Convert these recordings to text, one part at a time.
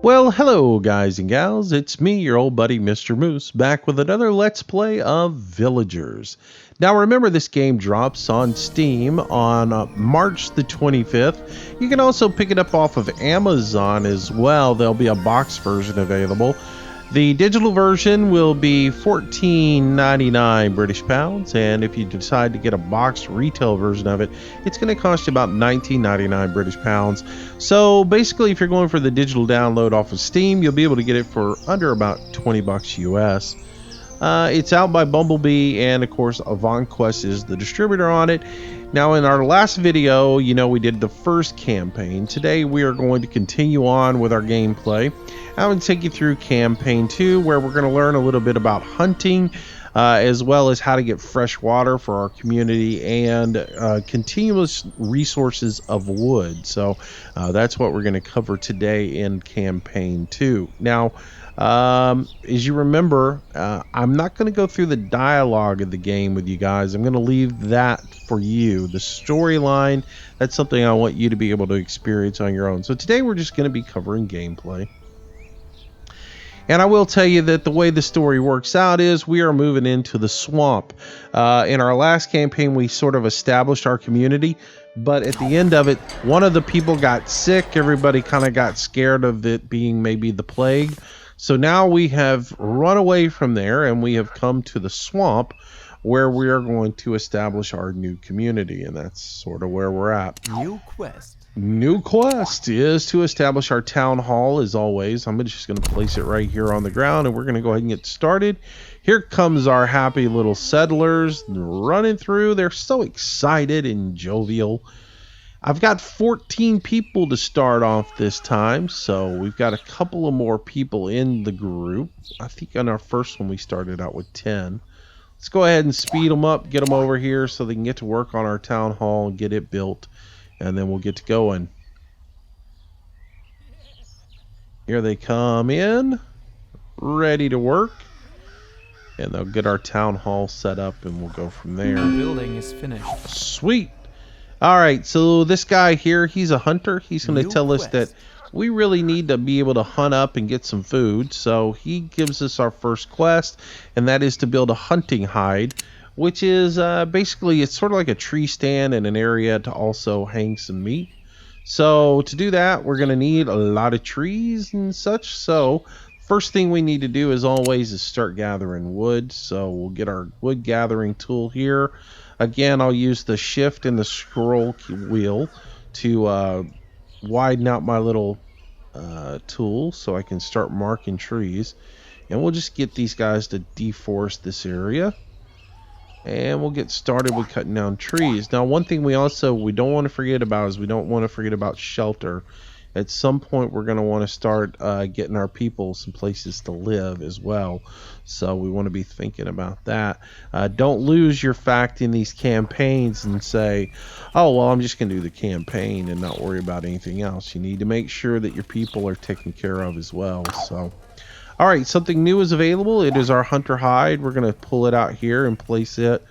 Well, hello guys and gals, it's me, your old buddy Mr. Moose, back with another Let's Play of Villagers. Now remember, this game drops on Steam on March the 25th. You can also pick it up off of Amazon as well. There'll be a box version available. The digital version will be $14.99 British pounds, and if you decide to get a box retail version of it, it's going to cost you about $19.99 British pounds. So basically, if you're going for the digital download off of Steam, you'll be able to get it for under about 20 bucks US. It's out by Bumblebee, and of course AvantQuest is the distributor on it. Now, in our last video, we did the first campaign. Today we are going to continue on with our gameplay. I'm going to take you through campaign 2, where we're going to learn a little bit about hunting, as well as how to get fresh water for our community and continuous resources of wood. So that's what we're going to cover today in campaign 2. Now, as you remember, I'm not going to go through the dialogue of the game with you guys. I'm going to leave that for you. The storyline, that's something I want you to be able to experience on your own. So today we're just going to be covering gameplay. And I will tell you that the way the story works out is we are moving into the swamp. In our last campaign, we sort of established our community, but at the end of it, one of the people got sick. Everybody kind of got scared of it being maybe the plague. So now we have run away from there, and we have come to the swamp, where we are going to establish our new community, and that's sort of where we're at. New quest is to establish our town hall, as always. I'm just going to place it right here on the ground, and we're going to go ahead and get started. Here comes our happy little settlers running through. They're so excited and jovial. I've got 14 people to start off this time, so we've got a couple of more people in the group. I think on our first one we started out with 10. Let's go ahead and speed them up, get them over here so they can get to work on our town hall and get it built, and then we'll get to going. Here they come in, ready to work, and they'll get our town hall set up, and we'll go from there. The building is finished. Sweet. All right, so this guy here, he's a hunter. He's going to tell us that we really need to be able to hunt up and get some food. So he gives us our first quest, and that is to build a hunting hide, which is basically, it's sort of like a tree stand and an area to also hang some meat. So to do that, we're going to need a lot of trees and such. So first thing we need to do, as always, is start gathering wood. So we'll get our wood gathering tool here. Again, I'll use the shift and the scroll wheel to widen out my little tool so I can start marking trees. And we'll just get these guys to deforest this area. And we'll get started with cutting down trees. Now, one thing we don't want to forget about is we don't want to forget about shelter. At some point, we're going to want to start getting our people some places to live as well. So we want to be thinking about that. Don't lose your fact in these campaigns and say, oh, well, I'm just going to do the campaign and not worry about anything else. You need to make sure that your people are taken care of as well. So, all right, something new is available. It is our hunter hide. We're going to pull it out here and place it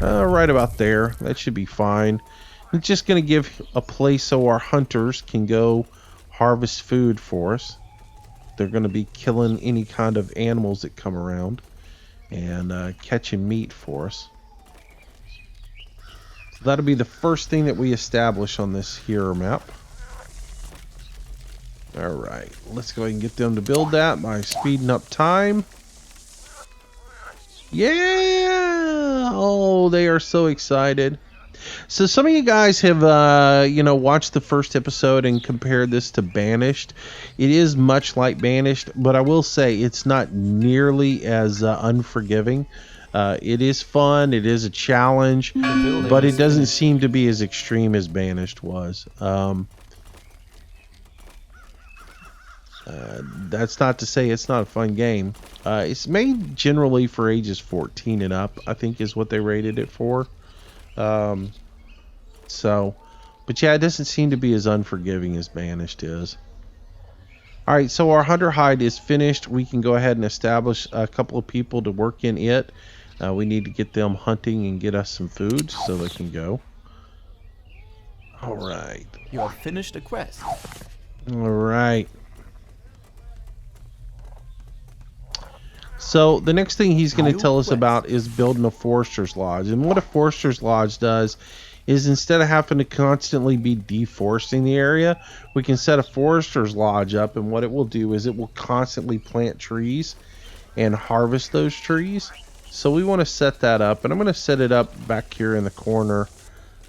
right about there. That should be fine. It's just going to give a place so our hunters can go harvest food for us. They're going to be killing any kind of animals that come around and catching meat for us. So that'll be the first thing that we establish on this here map. Alright, let's go ahead and get them to build that by speeding up time. Yeah! Oh, they are so excited. So some of you guys have, watched the first episode and compared this to Banished. It is much like Banished, but I will say it's not nearly as unforgiving. It is fun. It is a challenge, but it doesn't seem to be as extreme as Banished was. That's not to say it's not a fun game. It's made generally for ages 14 and up, I think is what they rated it for. But yeah, it doesn't seem to be as unforgiving as Banished is. Alright, so our hunter hide is finished. We can go ahead and establish a couple of people to work in it. We need to get them hunting and get us some food so they can go. Alright. You have finished a quest. Alright. So the next thing he's going to New tell us quest. about is building a forester's lodge. And what a forester's lodge does is instead of having to constantly be deforesting the area, we can set a forester's lodge up, and what it will do is it will constantly plant trees and harvest those trees. So we want to set that up, and I'm going to set it up back here in the corner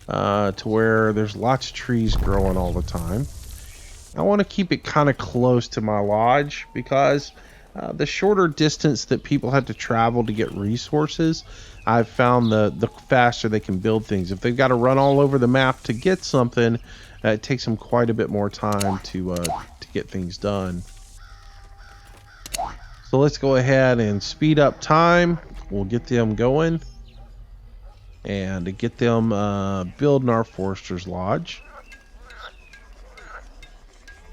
to where there's lots of trees growing all the time. I want to keep it kind of close to my lodge because the shorter distance that people have to travel to get resources, I've found the faster they can build things. If they've got to run all over the map to get something, it takes them quite a bit more time to get things done. So let's go ahead and speed up time. We'll get them going and to get them building our forester's lodge.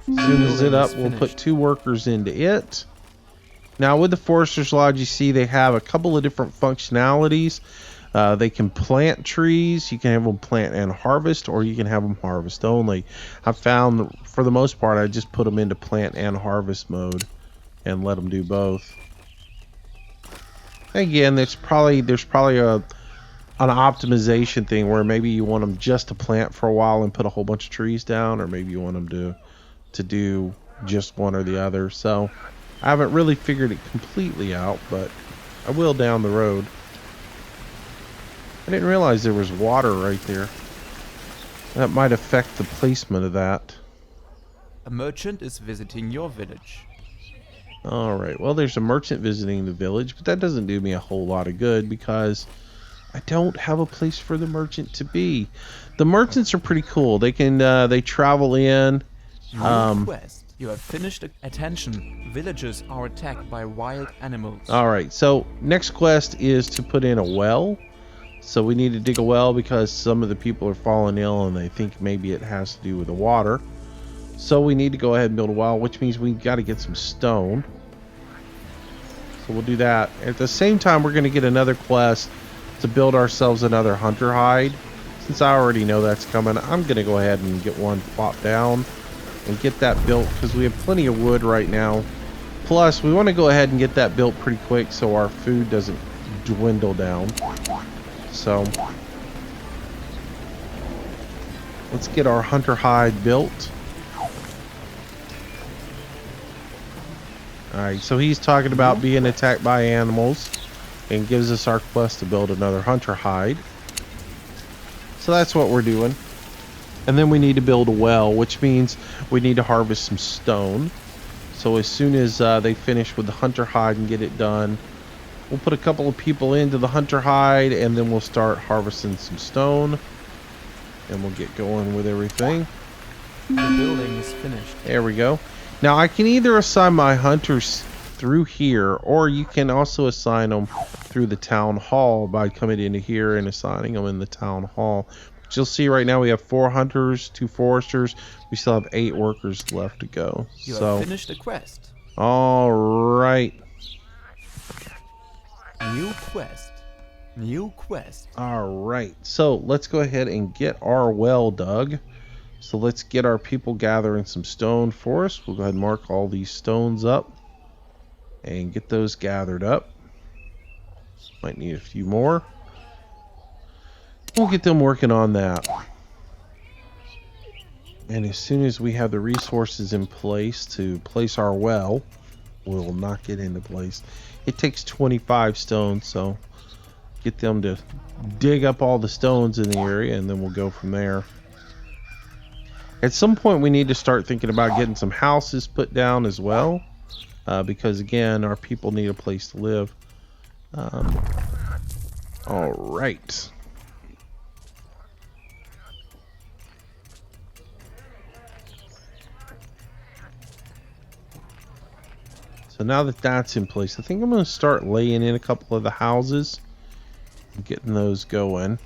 As soon as it's up, we'll put 2 workers into it. Now with the forester's lodge, you see they have a couple of different functionalities. They can plant trees. You can have them plant and harvest, or you can have them harvest only. I found that for the most part, I just put them into plant and harvest mode and let them do both. Again, there's probably an optimization thing where maybe you want them just to plant for a while and put a whole bunch of trees down, or maybe you want them to do just one or the other. So I haven't really figured it completely out, but I will down the road. I didn't realize there was water right there. That might affect the placement of that. A merchant is visiting your village. Alright, well there's a merchant visiting the village, but that doesn't do me a whole lot of good because I don't have a place for the merchant to be. The merchants are pretty cool. They can they travel in. New quest. You have finished. Attention, villagers are attacked by wild animals. Alright, so next quest is to put in a well. So we need to dig a well because some of the people are falling ill and they think maybe it has to do with the water. So we need to go ahead and build a well, which means we got to get some stone. So we'll do that. At the same time, we're going to get another quest to build ourselves another hunter hide. Since I already know that's coming, I'm going to go ahead and get one plopped down and get that built because we have plenty of wood right now. Plus, we want to go ahead and get that built pretty quick so our food doesn't dwindle down. So let's get our hunter hide built. Alright, so he's talking about being attacked by animals and gives us our quest to build another hunter hide. So that's what we're doing. And then we need to build a well, which means we need to harvest some stone. So as soon as they finish with the hunter hide and get it done, we'll put a couple of people into the hunter hide and then we'll start harvesting some stone. And we'll get going with everything. The building is finished. There we go. Now I can either assign my hunters through here, or you can also assign them through the town hall by coming into here and assigning them in the town hall. But you'll see right now we have 4 hunters, 2 foresters. We still have 8 workers left to go. You have finished the quest. All right. New quest. New quest. All right. So let's go ahead and get our well dug. So let's get our people gathering some stone for us. We'll go ahead and mark all these stones up and get those gathered up. Might need a few more. We'll get them working on that. And as soon as we have the resources in place to place our well, we'll knock it into place. It takes 25 stones, so get them to dig up all the stones in the area and then we'll go from there. At some point we need to start thinking about getting some houses put down as well, because again our people need a place to live. All right. So now that that's in place, I think I'm going to start laying in a couple of the houses and getting those going.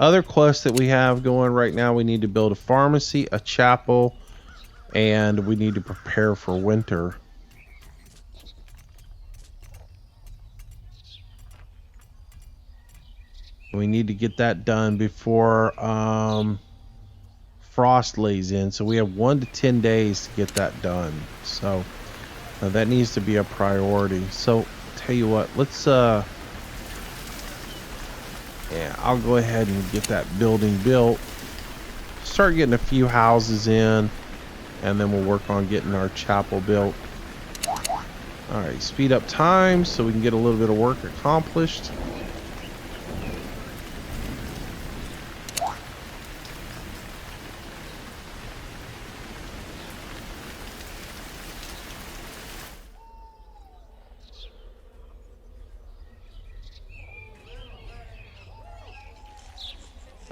Other quests that we have going right now, we need to build a pharmacy, a chapel, and we need to prepare for winter. We need to get that done before frost lays in, so we have 1 to 10 days to get that done. So That needs to be a priority. So, tell you what, let's yeah, I'll go ahead and get that building built. Start getting a few houses in, and then we'll work on getting our chapel built. All right, speed up time so we can get a little bit of work accomplished.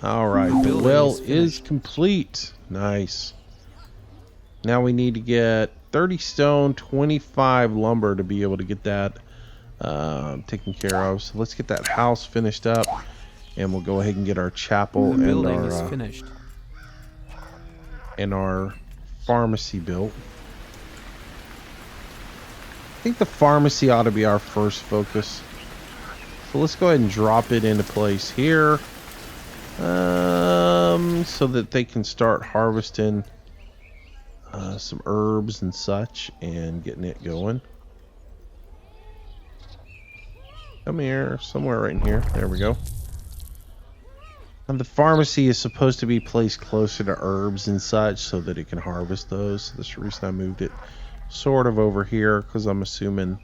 All right, the well is complete. Nice. Now we need to get 30 stone, 25 lumber to be able to get that taken care of. So let's get that house finished up, and we'll go ahead and get our chapel and our pharmacy built. I think the pharmacy ought to be our first focus. So let's go ahead and drop it into place here. So that they can start harvesting some herbs and such and getting it going. Come here, somewhere right in here. There we go. And the pharmacy is supposed to be placed closer to herbs and such so that it can harvest those. That's the reason I moved it sort of over here, because I'm assuming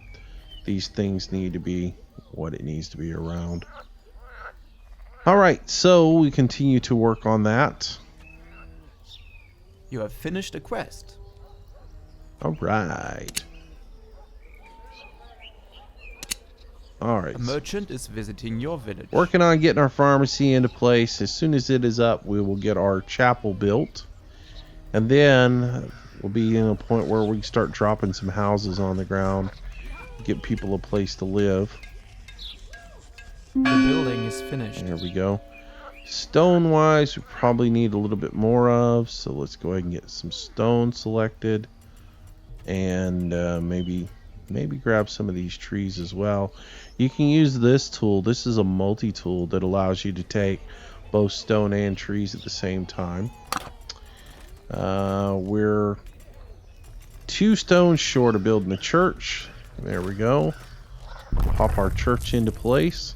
these things need to be what it needs to be around. Alright, so we continue to work on that. You have finished a quest. Alright. Alright. A merchant is visiting your village. Working on getting our pharmacy into place. As soon as it is up, we will get our chapel built. And then we'll be in a point where we can start dropping some houses on the ground. Get people a place to live. The building is finished. There we go. Stone wise, we probably need a little bit more of, so let's go ahead and get some stone selected, and maybe grab some of these trees as well. You can use this tool. This is a multi-tool that allows you to take both stone and trees at the same time. We're 2 stones short of building a church. There we go. Pop our church into place.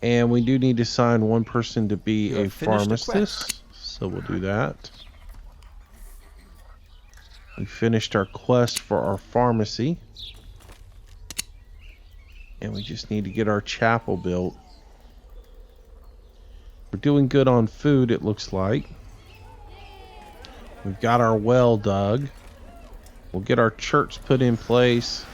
And we do need to assign one person to be a pharmacist, so we'll do that. We finished our quest for our pharmacy. And we just need to get our chapel built. We're doing good on food, it looks like. We've got our well dug. We'll get our church put in place.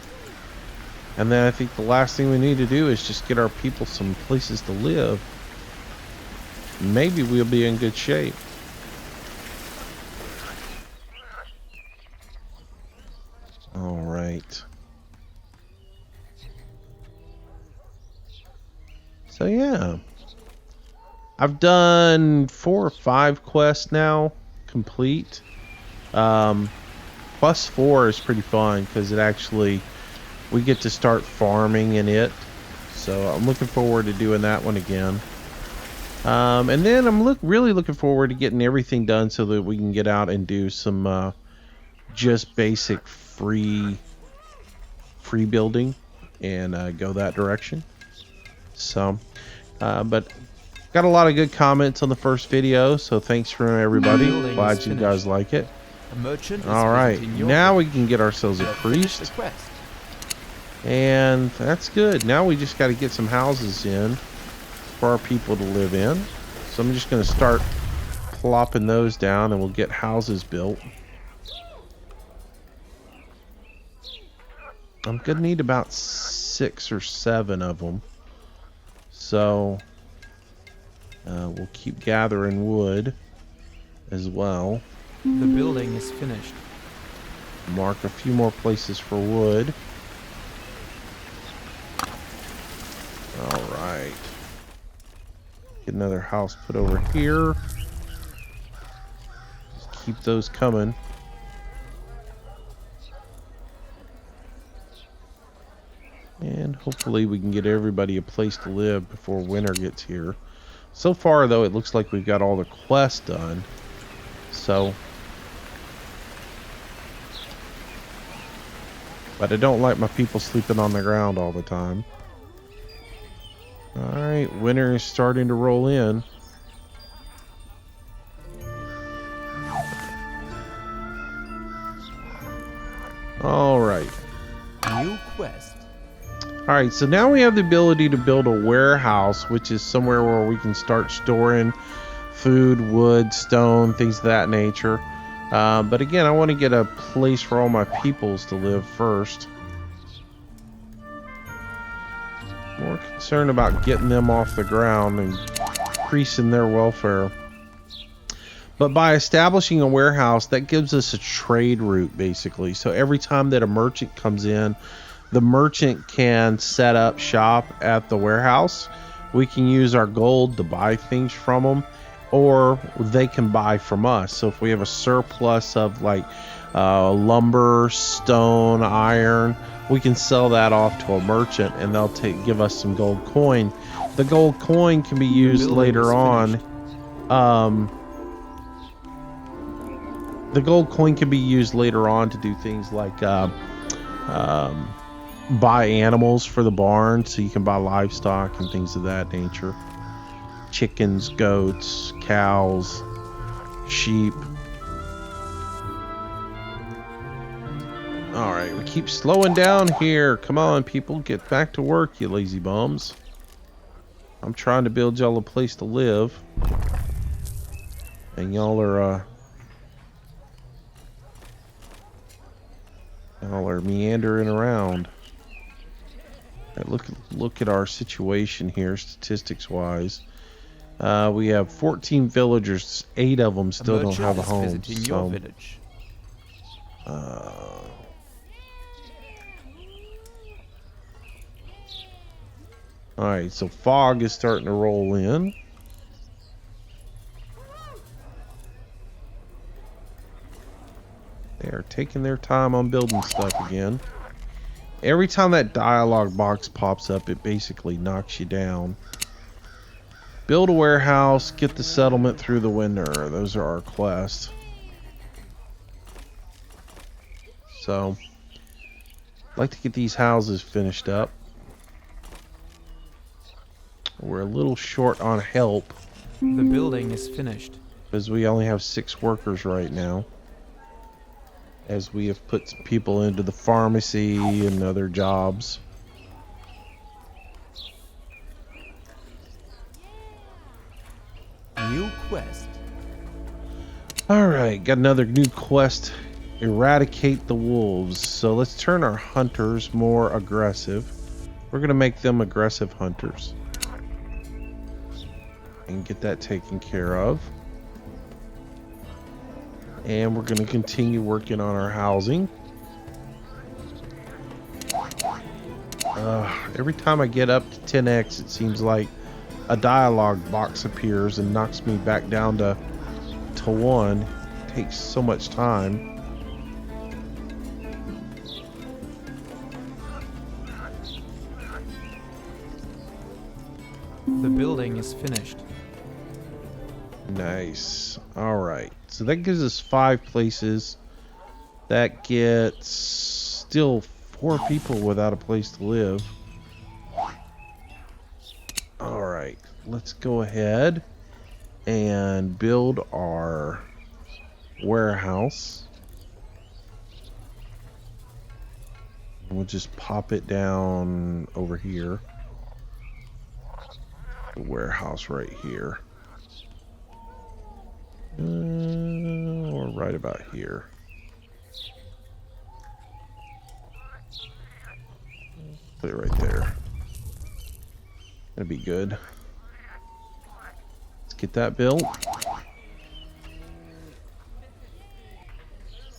And then I think the last thing we need to do is just get our people some places to live. Maybe we'll be in good shape. All right. So yeah. I've done 4 or 5 quests now complete. Quest 4 is pretty fun because it actually... we get to start farming in it, so I'm looking forward to doing that one again. And then I'm really looking forward to getting everything done so that we can get out and do some just basic free building and go that direction. So, but got a lot of good comments on the first video, so thanks for everybody. Glad you guys like it. All right, now we can get ourselves a priest. And that's good. Now we just got to get some houses in for our people to live in. So I'm just going to start plopping those down and we'll get houses built. I'm going to need about 6 or 7 of them. So we'll keep gathering wood as well. The building is finished. Mark a few more places for wood. Alright. Get another house put over here. Just keep those coming. And hopefully we can get everybody a place to live before winter gets here. So far though, it looks like we've got all the quests done. So But I don't like my people sleeping on the ground all the time. Alright, winter is starting to roll in. Alright. New quest. Alright, so now we have the ability to build a warehouse, which is somewhere where we can start storing food, wood, stone, things of that nature. But again, I want to get a place for all my peoples to live first. More concerned about getting them off the ground and increasing their welfare. But by establishing a warehouse, that gives us a trade route, basically. So every time that a merchant comes in, the merchant can set up shop at the warehouse. We can use our gold to buy things from them, or they can buy from us. So if we have a surplus of like lumber, stone, iron, we can sell that off to a merchant and they'll give us some gold coin. The gold coin can be used later on. The gold coin can be used later on to do things like buy animals for the barn, so you can buy livestock and things of that nature. Chickens, goats, cows, sheep. Alright, we keep slowing down here. Come on, people, get back to work, you lazy bums. I'm trying to build y'all a place to live. And y'all are meandering around. Right, look at our situation here, statistics wise. We have 14 villagers. 8 of them still don't have a home. So, village. Alright, so fog is starting to roll in. They are taking their time on building stuff again. Every time that dialogue box pops up, it basically knocks you down. Build a warehouse, get the settlement through the winter. Those are our quests. So, I'd like to get these houses finished up. We're a little short on help. The building is finished. Because we only have 6 workers right now. As we have put some people into the pharmacy and other jobs. New quest. Alright, got another new quest. Eradicate the wolves. So let's turn our hunters more aggressive. We're going to make them aggressive hunters. And get that taken care of. And we're going to continue working on our housing. Every time I get up to 10x, it seems like a dialogue box appears and knocks me back down to 1. It takes so much time. The building is finished. Nice. Alright. So that gives us 5 places. That gets still 4 people without a place to live. Alright. Let's go ahead and build our warehouse. We'll just pop it down over here. The warehouse right here. Or right about here. Put it right there. That'd be good. Let's get that built.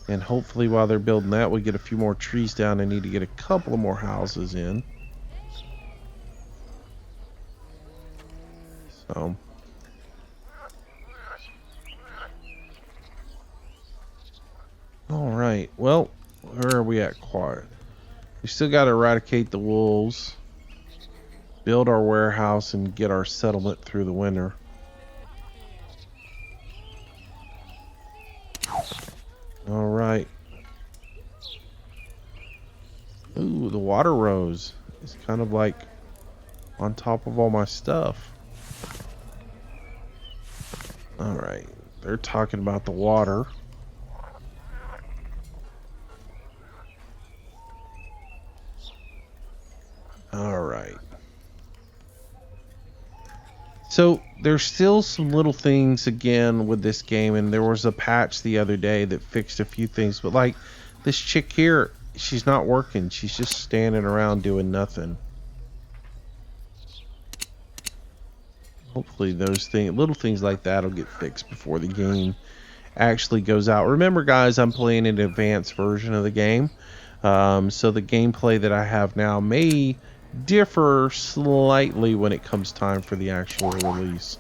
And hopefully while they're building that, we get a few more trees down. I need to get a couple of more houses in. So... Alright, well, where are we at? Quiet. We still got to eradicate the wolves, build our warehouse, and get our settlement through the winter. Alright. Ooh, the water rose is kind of like on top of all my stuff. All right, they're talking about the water. All right. So there's still some little things again with this game, and there was a patch the other day that fixed a few things, but like this chick here, she's not working. She's just standing around doing nothing. Hopefully those things, little things like that will get fixed before the game actually goes out. Remember guys, I'm playing an advanced version of the game. So the gameplay that I have now may differ slightly when it comes time for the actual release.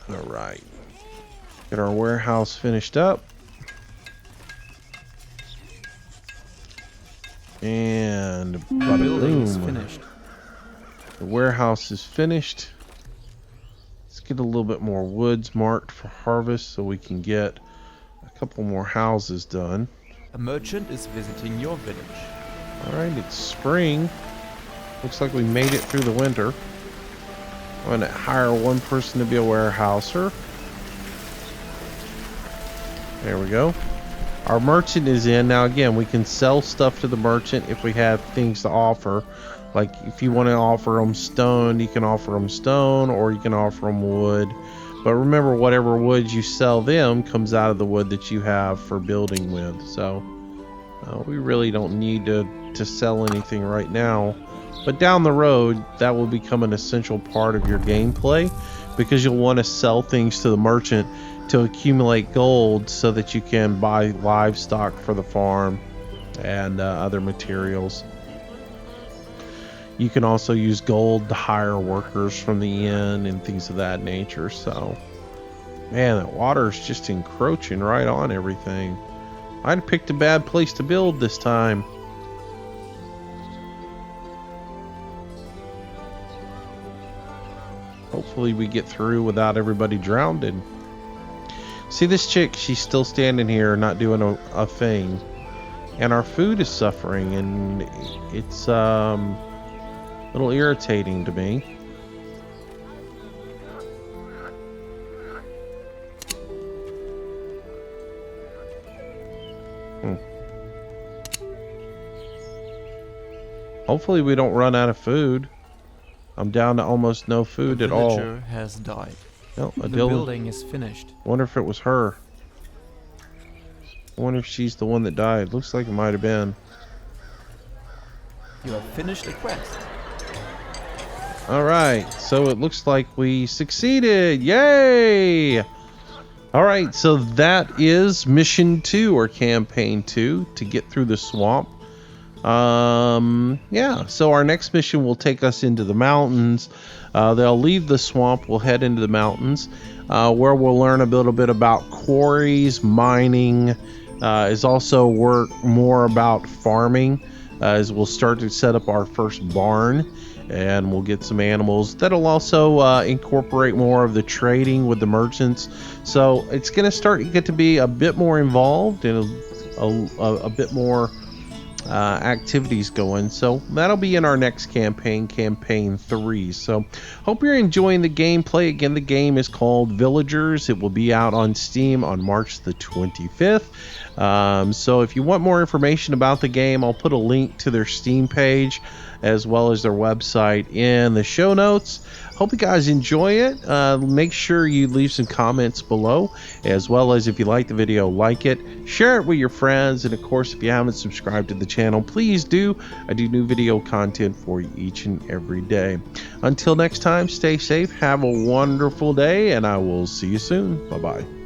All right, get our warehouse finished up, and The building is boom, finished. the warehouse is finished. Let's get a little bit more woods marked for harvest so we can get a couple more houses done. A merchant is visiting your village. All right, it's spring. Looks like we made it through the winter. I'm going to hire one person to be a warehouser. There we go. Our merchant is in. Now again, we can sell stuff to the merchant if we have things to offer. Like if you want to offer them stone, you can offer them stone, or you can offer them wood. But remember, whatever wood you sell them comes out of the wood that you have for building with. So we really don't need to sell anything right now. But down the road, that will become an essential part of your gameplay, because you'll want to sell things to the merchant to accumulate gold so that you can buy livestock for the farm and other materials. You can also use gold to hire workers from the inn and things of that nature. So, man, that water's just encroaching right on everything. I'd picked a bad place to build this time. Hopefully we get through without everybody drowned. See this chick, she's still standing here not doing a thing. And our food is suffering, and it's a little irritating to me. Hopefully we don't run out of food. I'm down to almost no food at all. The villager has died. No, The building is finished. Wonder if it was her. I wonder if she's the one that died. Looks like it might have been. You have finished a quest. Alright, so it looks like we succeeded. Yay! Alright, so that is mission 2 or campaign 2, to get through the swamp. Yeah, so our next mission will take us into the mountains. They'll leave the swamp, we'll head into the mountains, where we'll learn a little bit about quarries, mining, is also work more about farming, as we'll start to set up our first barn, and we'll get some animals. That'll also incorporate more of the trading with the merchants. So it's going to start to get to be a bit more involved and a bit more activities going. So that'll be in our next campaign 3. So hope you're enjoying the gameplay. Again, the game is called Villagers. It will be out on Steam on March the 25th. So if you want more information about the game, I'll put a link to their Steam page as well as their website in the show notes. Hope you guys enjoy it. Make sure you leave some comments below, as well as if you like the video, like it, share it with your friends, and of course, if you haven't subscribed to the channel, please do. I do new video content for you each and every day. Until next time, stay safe, have a wonderful day, and I will see you soon. Bye-bye.